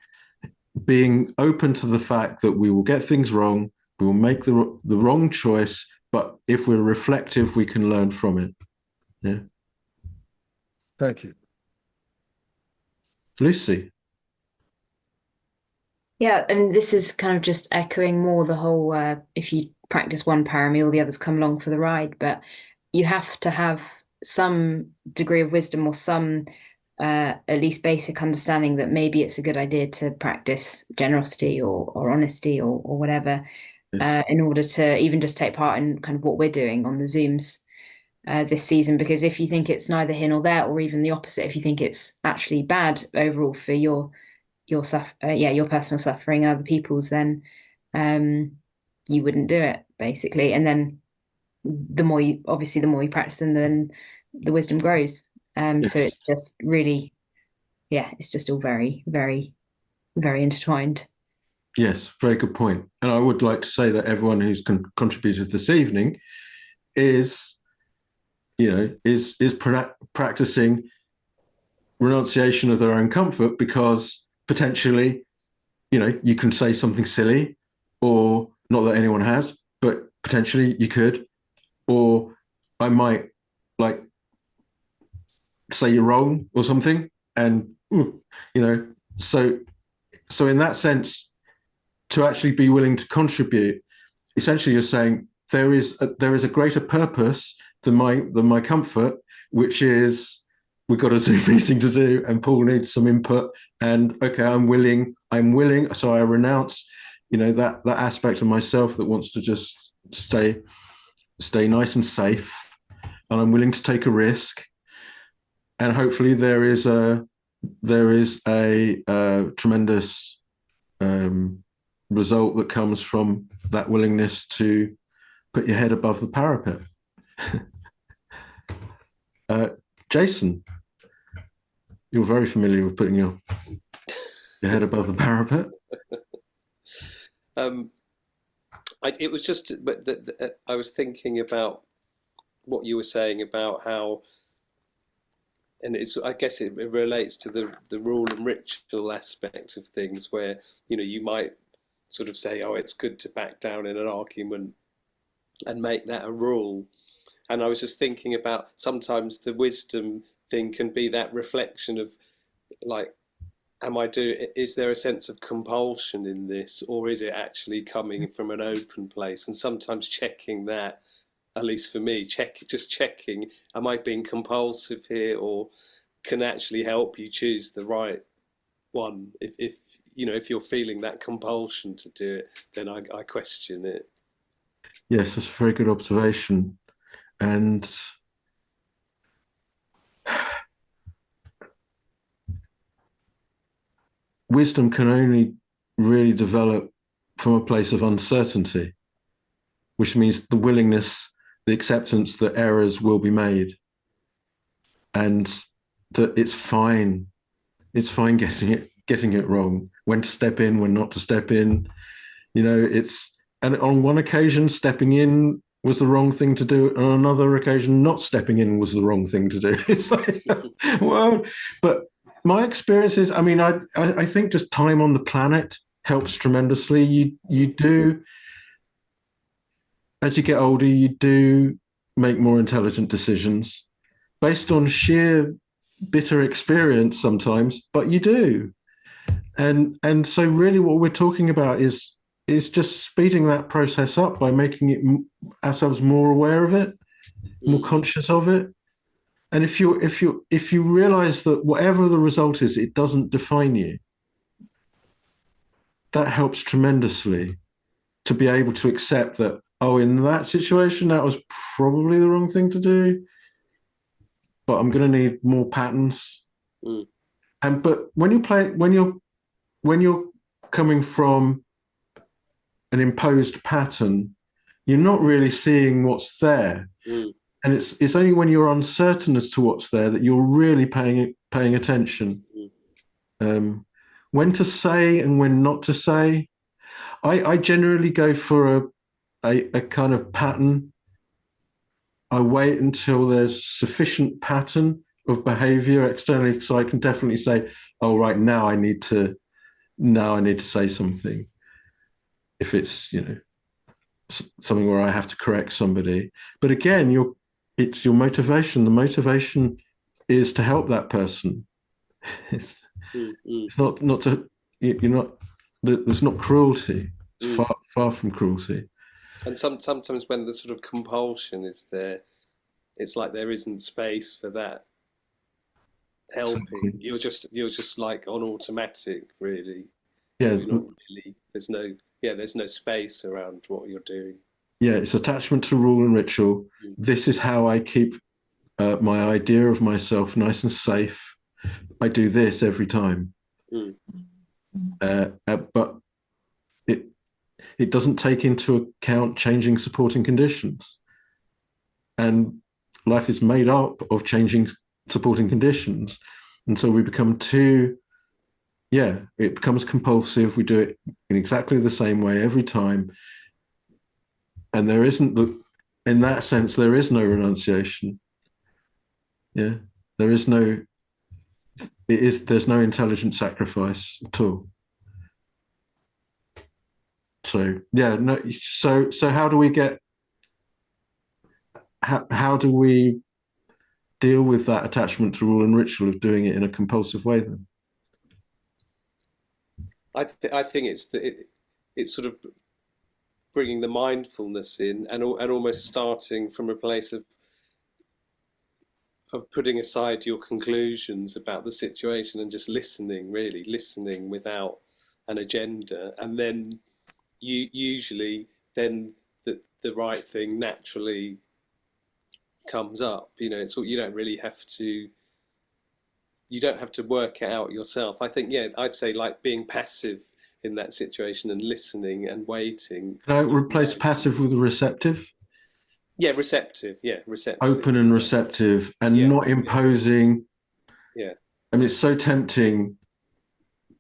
being open to the fact that we will get things wrong, we will make the wrong choice, but if we're reflective, we can learn from it. Yeah. Thank you. Lucy. Yeah, and this is kind of just echoing more the whole, if you practice one parami, all the others come along for the ride, but you have to have some degree of wisdom or some at least basic understanding that maybe it's a good idea to practice generosity or honesty or whatever, in order to even just take part in kind of what we're doing on the Zooms this season. Because if you think it's neither here nor there, or even the opposite, if you think it's actually bad overall for your personal suffering and other people's, then you wouldn't do it, basically. And then the more you practice them, then the wisdom grows. So it's just really, it's just all very, very, very intertwined. Yes, very good point. And I would like to say that everyone who's contributed this evening is practicing renunciation of their own comfort, because potentially, you can say something silly, or not that anyone has, but potentially you could, or I might say you're wrong or something. And, so in that sense, to actually be willing to contribute, essentially you're saying there is a greater purpose than my comfort, which is we've got a Zoom meeting to do and Paul needs some input, and okay, I'm willing, so I renounce, that aspect of myself that wants to just stay nice and safe, and I'm willing to take a risk. And hopefully there is a tremendous result that comes from that willingness to put your head above the parapet. Jason, you're very familiar with putting your head above the parapet. It was just, but I was thinking about what you were saying about how, and I guess it relates to the rule and ritual aspect of things, where you might sort of say, oh, it's good to back down in an argument and make that a rule. And I was just thinking about sometimes the wisdom thing can be that reflection of, like, is there a sense of compulsion in this, or is it actually coming from an open place? And sometimes checking that, at least for me, just checking, am I being compulsive here, or can actually help you choose the right one? If you're feeling that compulsion to do it, then I question it. Yes, that's a very good observation. And wisdom can only really develop from a place of uncertainty, which means the willingness, the acceptance that errors will be made, and that it's fine. It's fine getting it wrong, when to step in, when not to step in. And on one occasion, stepping in was the wrong thing to do. On another occasion, not stepping in was the wrong thing to do. It's like, well, but my experience is, I think just time on the planet helps tremendously. You do, as you get older, you do make more intelligent decisions based on sheer bitter experience sometimes, but you do. And so really what we're talking about is just speeding that process up by making ourselves more aware of it, more conscious of it. And if you realize that whatever the result is, it doesn't define you, that helps tremendously to be able to accept that, oh, in that situation, that was probably the wrong thing to do, but I'm going to need more patterns. But when you're coming from an imposed pattern, you're not really seeing what's there. And it's only when you're uncertain as to what's there that you're really paying attention. When to say and when not to say. I generally go for a kind of pattern. I wait until there's sufficient pattern of behavior externally, so I can definitely say, oh, right, now I need to say something. If it's, something where I have to correct somebody. But again, it's your motivation. The motivation is to help that person. It's not to, there's not cruelty. It's far from cruelty. And sometimes when the sort of compulsion is there, it's like there isn't space for that helping. You're just like on automatic, really. Yeah. Not really. There's no space around what you're doing. Yeah, it's attachment to rule and ritual. This is how I keep my idea of myself nice and safe. I do this every time. But it doesn't take into account changing supporting conditions. And life is made up of changing supporting conditions. And so we become it becomes compulsive. We do it in exactly the same way every time. And in that sense, there is no renunciation. Yeah, there's no intelligent sacrifice at all. So yeah, no. So how do we deal with that attachment to rule and ritual of doing it in a compulsive way then? I think it's sort of bringing the mindfulness in and almost starting from a place of putting aside your conclusions about the situation and just listening without an agenda, and then usually then the right thing naturally comes up. You don't have to work it out yourself. I think, I'd say like being passive in that situation and listening and waiting. Can I replace passive with receptive? Yeah, receptive. Yeah, receptive. Open and receptive, and not imposing. Yeah. I mean, it's so tempting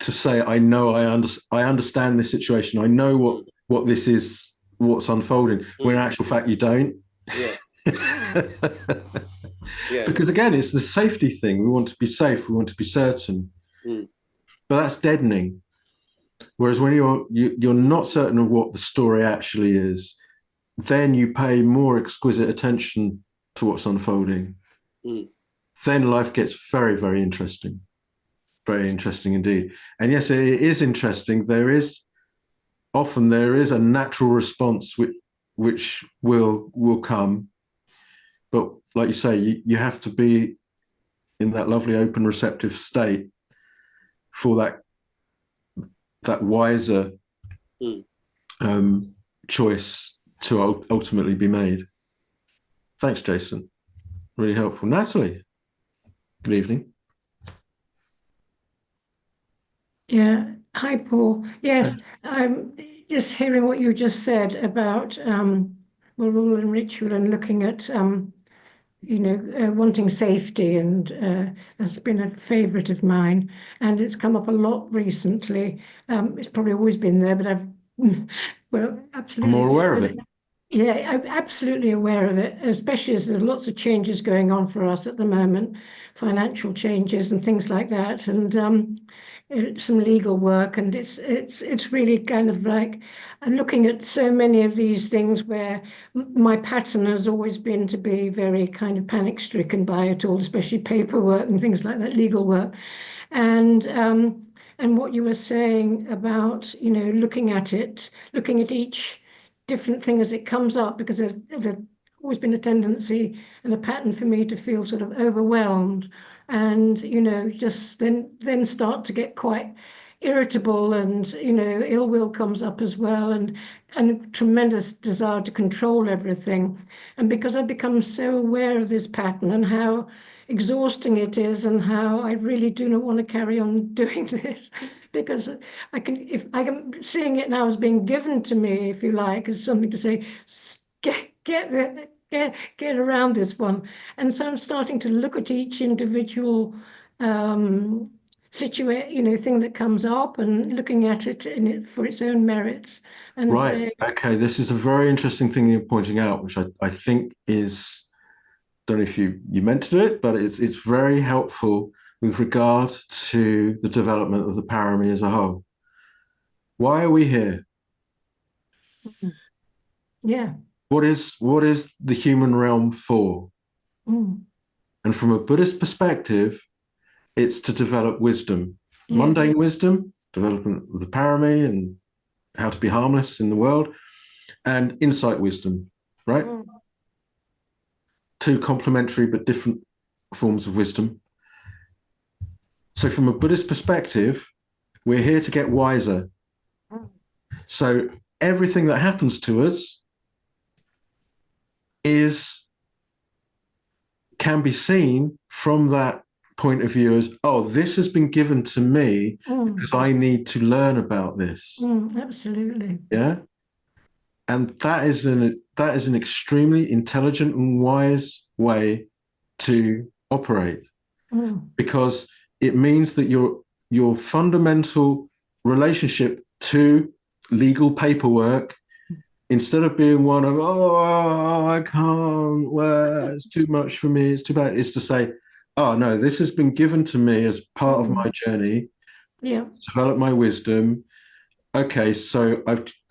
to say, I know, I understand this situation. I know what this is, what's unfolding. When in actual fact, you don't. Yeah. Yeah. Because again, it's the safety thing. We want to be safe. We want to be certain. But that's deadening. Whereas when you're not certain of what the story actually is, then you pay more exquisite attention to what's unfolding. Then life gets very, very interesting. Very interesting indeed. And yes, it is interesting. There is a natural response which will come. But like you say, you have to be in that lovely open receptive state for that wiser choice to ultimately be made. Thanks, Jason. Really helpful. Natalie, good evening. Yeah. Hi, Paul. Yes, I'm just hearing what you just said about rule and ritual and looking at wanting safety, and that's been a favorite of mine, and it's come up a lot recently. It's probably always been there, but I've well, absolutely. I'm more aware of it. Yeah, I'm absolutely aware of it, especially as there's lots of changes going on for us at the moment, financial changes and things like that, and some legal work, and it's really kind of like I'm looking at so many of these things where my pattern has always been to be very kind of panic-stricken by it all, especially paperwork and things like that, legal work, and what you were saying about looking at each different thing as it comes up, because there's always been a tendency and a pattern for me to feel sort of overwhelmed, and just then start to get quite irritable, and ill will comes up as well, and a tremendous desire to control everything. And because I've become so aware of this pattern and how exhausting it is, and how I really do not want to carry on doing this, because if I am seeing it now as being given to me, if you like, as something to say, get around this one. And so I'm starting to look at each individual thing that comes up, and looking at it for its own merits. And right. Okay. This is a very interesting thing you're pointing out, which I think is, don't know if you meant to do it, but it's very helpful with regard to the development of the Parami as a whole. Why are we here? Yeah. What is the human realm for? And from a Buddhist perspective, it's to develop wisdom, mundane wisdom, development of the Parami and how to be harmless in the world, and insight wisdom, right? Two complementary but different forms of wisdom. So from a Buddhist perspective, we're here to get wiser. So everything that happens to us can be seen from that point of view as, oh, this has been given to me because I need to learn about this. Absolutely. Yeah. And that is an extremely intelligent and wise way to operate, because it means that your fundamental relationship to legal paperwork, instead of being one of, oh, I can't, well, it's too much for me, it's too bad, is to say, oh no, this has been given to me as part of my journey, to develop my wisdom. Okay, so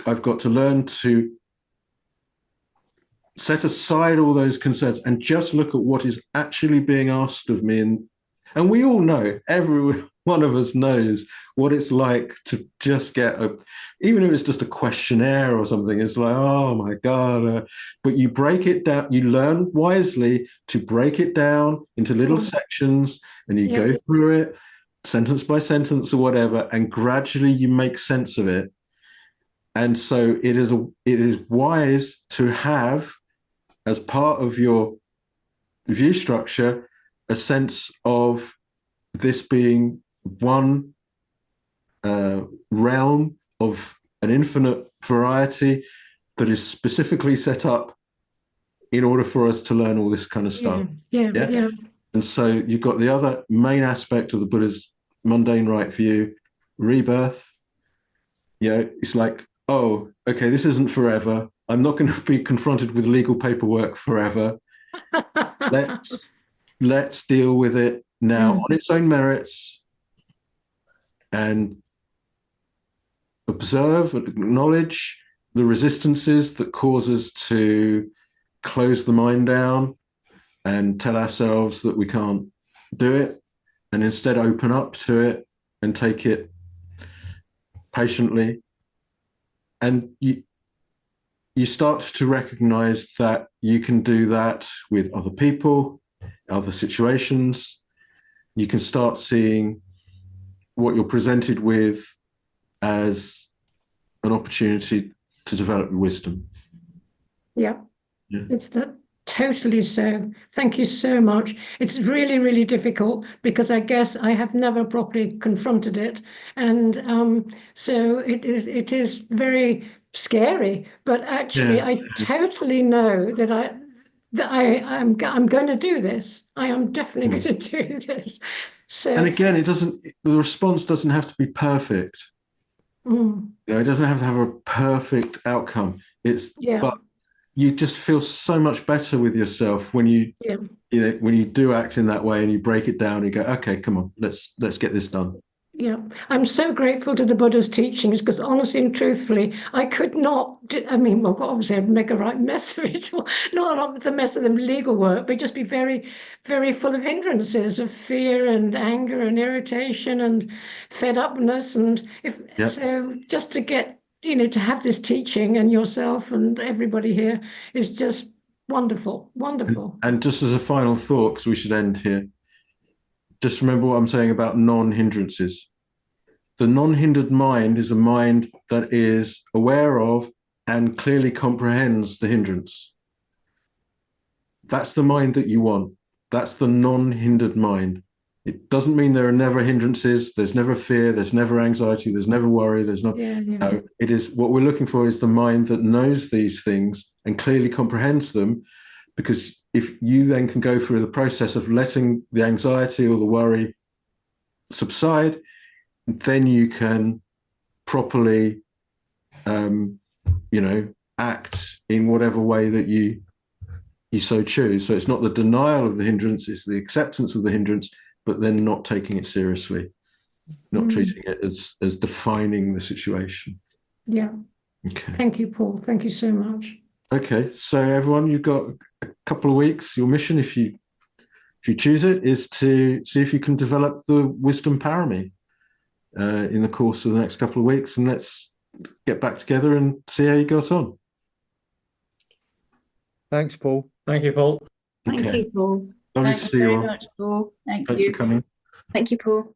I've got to learn to set aside all those concerns and just look at what is actually being asked of me. And we all know, every one of us knows what it's like to just get even if it's just a questionnaire or something, it's like, oh my God. But you break it down, you learn wisely to break it down into little sections, and you go through it sentence by sentence or whatever, and gradually you make sense of it. And so it is wise to have, as part of your view structure, a sense of this being one realm of an infinite variety that is specifically set up in order for us to learn all this kind of stuff. Yeah. And so you've got the other main aspect of the Buddha's mundane right view, rebirth. It's like, oh, okay, this isn't forever. I'm not going to be confronted with legal paperwork forever. Let's deal with it now on its own merits and observe and acknowledge the resistances that cause us to close the mind down and tell ourselves that we can't do it, and instead open up to it and take it patiently. And you start to recognize that you can do that with other people, other situations. You can start seeing what you're presented with as an opportunity to develop wisdom. Yeah. It's that. Totally so. Thank you so much. It's really, really difficult because I guess I have never properly confronted it, and so it is very scary. But actually, I totally know that I'm going to do this. I am definitely going to do this. So, and again, the response doesn't have to be perfect. It doesn't have to have a perfect outcome. But you just feel so much better with yourself when you do act in that way and you break it down and you go, okay, come on, let's get this done. Yeah, I'm so grateful to the Buddha's teachings because honestly and truthfully, I could not, obviously I'd make a right mess of it, or not the mess of the legal work, but just be very, very full of hindrances of fear and anger and irritation and fed upness. And so just to get, to have this teaching and yourself and everybody here is just wonderful, wonderful. And just as a final thought, because we should end here, just remember what I'm saying about non-hindrances. The non-hindered mind is a mind that is aware of and clearly comprehends the hindrance. That's the mind that you want. That's the non-hindered mind. It doesn't mean there are never hindrances. There's never fear. There's never anxiety. There's never worry. There's no. No, it is what we're looking for is the mind that knows these things and clearly comprehends them, because if you then can go through the process of letting the anxiety or the worry subside, then you can properly, act in whatever way that you so choose. So it's not the denial of the hindrance, it's the acceptance of the hindrance, but then not taking it seriously, not treating it as defining the situation. Yeah. Okay. Thank you, Paul. Thank you so much. Okay, so everyone, you've got a couple of weeks. Your mission, if you choose it, is to see if you can develop the wisdom parami in the course of the next couple of weeks, and let's get back together and see how you got on. Thanks, Paul. Thank you, Paul. Okay. Thank you, Paul. Lovely Thanks to see you very all. much, Paul. Thanks for coming. Thank you, Paul.